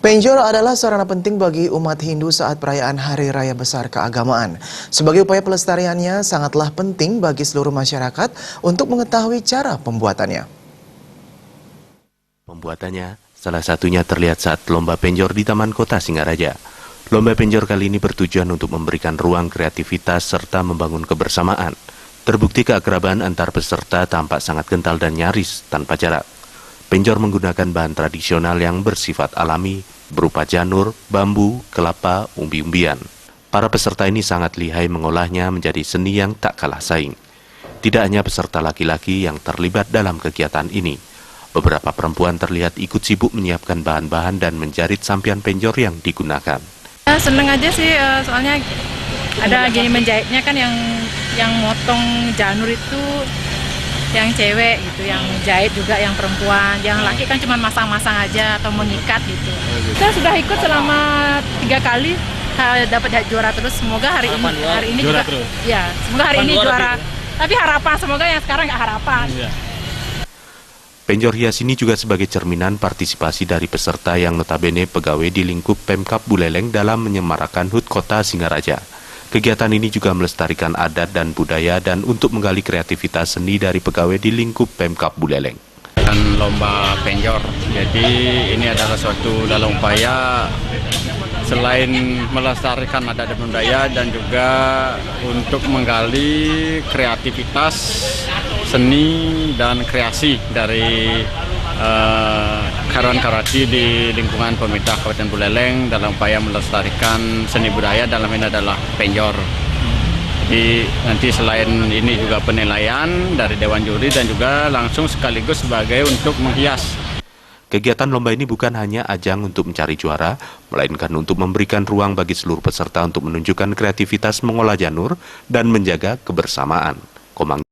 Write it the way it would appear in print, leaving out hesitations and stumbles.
Penjor adalah sarana penting bagi umat Hindu saat perayaan Hari Raya Besar Keagamaan. Sebagai upaya pelestariannya, sangatlah penting bagi seluruh masyarakat untuk mengetahui cara pembuatannya. Pembuatannya salah satunya terlihat saat lomba penjor di Taman Kota Singaraja. Lomba penjor kali ini bertujuan untuk memberikan ruang kreativitas serta membangun kebersamaan. Terbukti keakraban antar peserta tampak sangat kental dan nyaris tanpa jarak. Penjor menggunakan bahan tradisional yang bersifat alami, berupa janur, bambu, kelapa, umbi-umbian. Para peserta ini sangat lihai mengolahnya menjadi seni yang tak kalah saing. Tidak hanya peserta laki-laki yang terlibat dalam kegiatan ini. Beberapa perempuan terlihat ikut sibuk menyiapkan bahan-bahan dan menjarit sampian penjor yang digunakan. Seneng aja sih, soalnya ada gini menjahitnya kan yang motong janur itu yang cewek gitu, yang jahit juga yang perempuan, yang laki kan cuma masang-masang aja atau mengikat gitu. Saya sudah ikut selama 3 kali, dapat juara terus. Semoga hari ini juga, ya semoga hari ini juara. Tapi harapan semoga yang sekarang nggak harapan. Penjor hias ini juga sebagai cerminan partisipasi dari peserta yang notabene pegawai di lingkup Pemkab Buleleng dalam menyemarakan HUT Kota Singaraja. Kegiatan ini juga melestarikan adat dan budaya dan untuk menggali kreativitas seni dari pegawai di lingkup Pemkab Buleleng. Dan lomba penjor, jadi ini adalah suatu dalam upaya selain melestarikan adat dan budaya dan juga untuk menggali kreativitas seni dan kreasi dari karyawan-karyawati di lingkungan pemerintah Kabupaten Buleleng dalam upaya melestarikan seni budaya, dalam ini adalah penjor. Jadi nanti selain ini juga penilaian dari Dewan Juri dan juga langsung sekaligus sebagai untuk menghias. Kegiatan lomba ini bukan hanya ajang untuk mencari juara, melainkan untuk memberikan ruang bagi seluruh peserta untuk menunjukkan kreativitas mengolah janur dan menjaga kebersamaan.